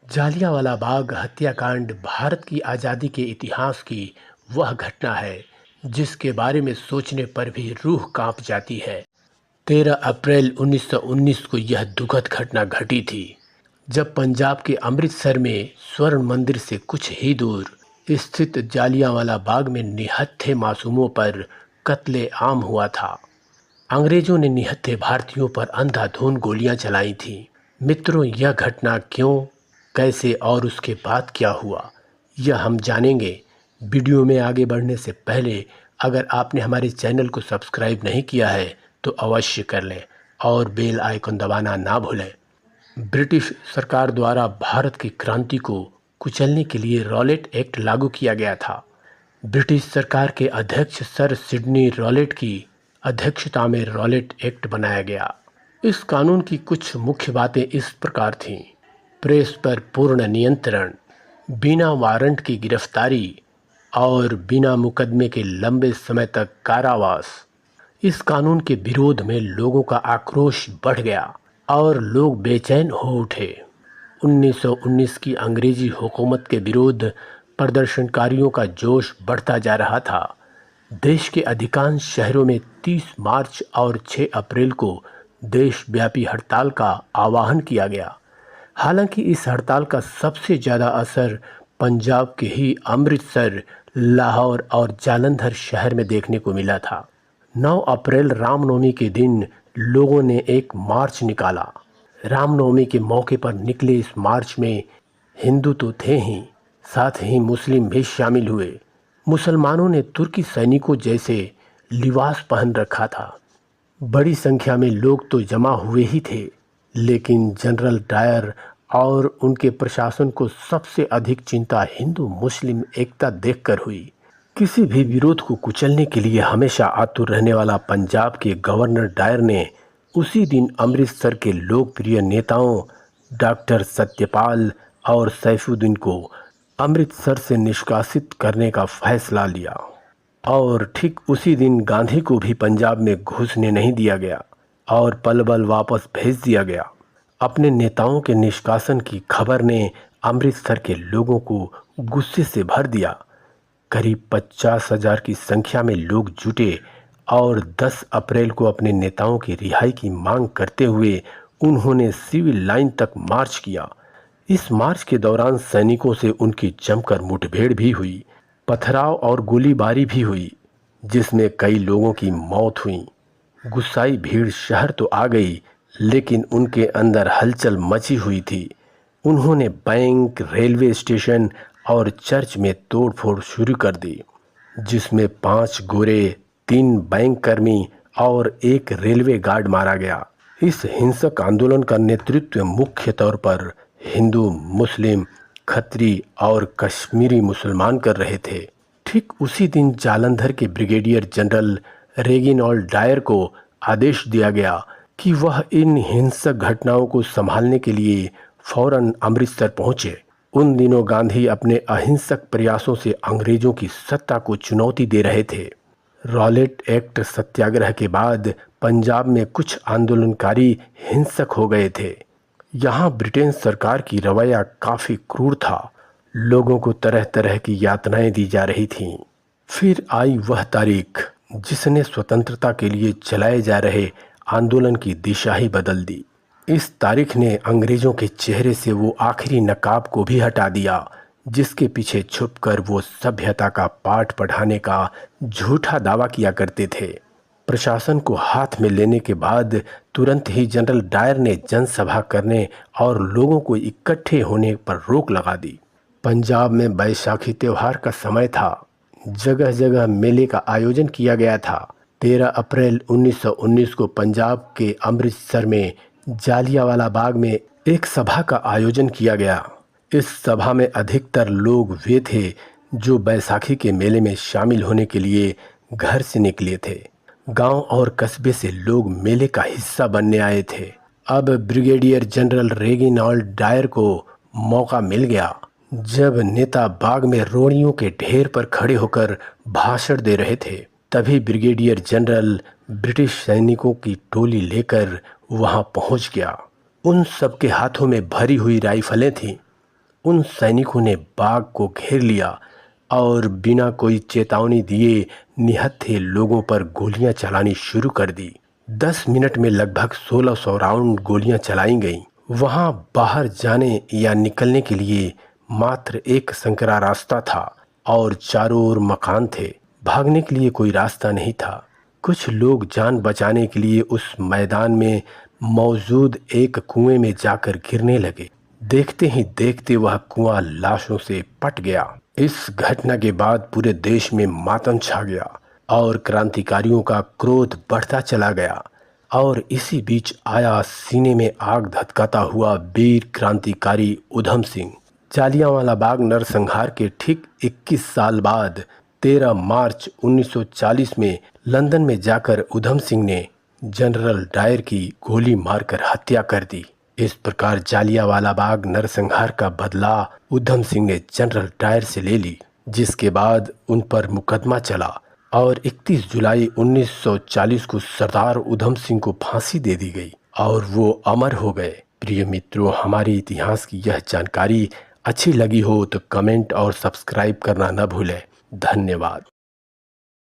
जालियांवाला बाग हत्याकांड भारत की आज़ादी के इतिहास की वह घटना है जिसके बारे में सोचने पर भी रूह कांप जाती है। 13 अप्रैल 1919 को यह दुखद घटना घटी थी जब पंजाब के अमृतसर में स्वर्ण मंदिर से कुछ ही दूर स्थित जालियांवाला बाग में निहत्थे मासूमों पर कत्ले आम हुआ था। अंग्रेजों ने निहत्थे भारतीयों पर अंधाधुंध गोलियां चलाई थीं। मित्रों, यह घटना क्यों, कैसे और उसके बाद क्या हुआ, यह हम जानेंगे। वीडियो में आगे बढ़ने से पहले अगर आपने हमारे चैनल को सब्सक्राइब नहीं किया है तो अवश्य कर लें और बेल आइकन दबाना ना भूलें। ब्रिटिश सरकार द्वारा भारत की क्रांति को कुचलने के लिए रॉलेट एक्ट लागू किया गया था। ब्रिटिश सरकार के अध्यक्ष सर सिडनी रॉलेट की अध्यक्षता में रॉलेट एक्ट बनाया गया। इस कानून की कुछ मुख्य बातें इस प्रकार थीं: प्रेस पर पूर्ण नियंत्रण, बिना वारंट की गिरफ्तारी और बिना मुकदमे के लंबे समय तक कारावास। इस कानून के विरोध में लोगों का आक्रोश बढ़ गया और लोग बेचैन हो उठे। 1919 की अंग्रेजी हुकूमत के विरुद्ध प्रदर्शनकारियों का जोश बढ़ता जा रहा था। देश के अधिकांश शहरों में 30 मार्च और 6 अप्रैल को देशव्यापी हड़ताल का आह्वान किया गया। हालांकि इस हड़ताल का सबसे ज़्यादा असर पंजाब के ही अमृतसर, लाहौर और जालंधर शहर में देखने को मिला था। 9 अप्रैल रामनवमी के दिन लोगों ने एक मार्च निकाला। रामनवमी के मौके पर निकले इस मार्च में हिंदू तो थे ही, साथ ही मुस्लिम भी शामिल हुए। मुसलमानों ने तुर्की सैनिकों जैसे लिबास पहन रखा था। बड़ी संख्या में लोग तो जमा हुए ही थे, लेकिन जनरल डायर और उनके प्रशासन को सबसे अधिक चिंता हिंदू मुस्लिम एकता देखकर हुई। किसी भी विरोध को कुचलने के लिए हमेशा आतुर रहने वाला पंजाब के गवर्नर डायर ने उसी दिन अमृतसर के लोकप्रिय नेताओं डॉक्टर सत्यपाल और सैफुद्दीन को अमृतसर से निष्कासित करने का फैसला लिया और ठीक उसी दिन गांधी को भी पंजाब में घुसने नहीं दिया गया और पलवल वापस भेज दिया गया। अपने नेताओं के निष्कासन की खबर ने अमृतसर के लोगों को गुस्से से भर दिया। करीब 50,000 की संख्या में लोग जुटे और 10 अप्रैल को अपने नेताओं की रिहाई की मांग करते हुए उन्होंने सिविल लाइन तक मार्च किया। इस मार्च के दौरान सैनिकों से उनकी जमकर मुठभेड़ भी हुई, पथराव और गोलीबारी भी हुई, जिसमें कई लोगों की मौत हुई। गुस्साई भीड़ शहर तो आ गई, लेकिन उनके अंदर हलचल मची हुई थी। उन्होंने बैंक, रेलवे स्टेशन और चर्च में तोड़फोड़ शुरू कर दी, जिसमें 5 गोरे, 3 बैंक कर्मी और 1 रेलवे गार्ड मारा गया। इस हिंसक आंदोलन का नेतृत्व मुख्य तौर पर हिंदू, मुस्लिम, खत्री और कश्मीरी मुसलमान कर रहे थे। ठीक उसी दिन जालंधर के ब्रिगेडियर जनरल रेगिनाल्ड डायर को आदेश दिया गया कि वह इन हिंसक घटनाओं को संभालने के लिए फौरन अमृतसर पहुंचे। उन दिनों गांधी अपने अहिंसक प्रयासों से अंग्रेजों की सत्ता को चुनौती दे रहे थे। रॉलेट एक्ट सत्याग्रह के बाद पंजाब में कुछ आंदोलनकारी हिंसक हो गए थे। यहाँ ब्रिटेन सरकार की रवैया काफ़ी क्रूर था। लोगों को तरह तरह की यातनाएं दी जा रही थीं। फिर आई वह तारीख जिसने स्वतंत्रता के लिए चलाए जा रहे आंदोलन की दिशा ही बदल दी। इस तारीख ने अंग्रेजों के चेहरे से वो आखिरी नकाब को भी हटा दिया जिसके पीछे छुपकर वो सभ्यता का पाठ पढ़ाने का झूठा दावा किया करते थे। प्रशासन को हाथ में लेने के बाद तुरंत ही जनरल डायर ने जनसभा करने और लोगों को इकट्ठे होने पर रोक लगा दी। पंजाब में बैसाखी त्योहार का समय था। जगह जगह मेले का आयोजन किया गया था। 13 अप्रैल 1919 को पंजाब के अमृतसर में जालियांवाला बाग में एक सभा का आयोजन किया गया। इस सभा में अधिकतर लोग वे थे जो बैसाखी के मेले में शामिल होने के लिए घर से निकले थे। गांव और कस्बे से लोग मेले का हिस्सा बनने आए थे। अब ब्रिगेडियर जनरल रेगिनाल्ड डायर को मौका मिल गया। जब नेता बाग में रोड़ियों के ढेर पर खड़े होकर भाषण दे रहे थे, तभी ब्रिगेडियर जनरल ब्रिटिश सैनिकों की टोली लेकर वहां पहुंच गया। उन सबके हाथों में भरी हुई राइफलें थीं। उन सैनिकों ने बाग को घेर लिया और बिना कोई चेतावनी दिए निहत्थे लोगों पर गोलियां चलानी शुरू कर दी। 10 मिनट में लगभग 1600 राउंड गोलियां चलाई गईं। वहां बाहर जाने या निकलने के लिए मात्र एक संकरा रास्ता था और चारों ओर मकान थे। भागने के लिए कोई रास्ता नहीं था। कुछ लोग जान बचाने के लिए उस मैदान में मौजूद एक कुएं में जाकर गिरने लगे। देखते ही देखते वह कुआं लाशों से पट गया। इस घटना के बाद पूरे देश में मातम छा गया और क्रांतिकारियों का क्रोध बढ़ता चला गया। और इसी बीच आया सीने में आग धधकाता हुआ वीर क्रांतिकारी उधम सिंह। जालियांवाला बाग नरसंहार के ठीक 21 साल बाद 13 मार्च 1940 में लंदन में जाकर उधम सिंह ने जनरल डायर की गोली मारकर हत्या कर दी। इस प्रकार जालियांवाला बाग नरसंहार का बदला उधम सिंह ने जनरल डायर से ले ली, जिसके बाद उन पर मुकदमा चला और 31 जुलाई 1940 को सरदार उधम सिंह को फांसी दे दी गई और वो अमर हो गए। प्रिय मित्रों, हमारे इतिहास की यह जानकारी अच्छी लगी हो तो कमेंट और सब्सक्राइब करना न भूलें। धन्यवाद।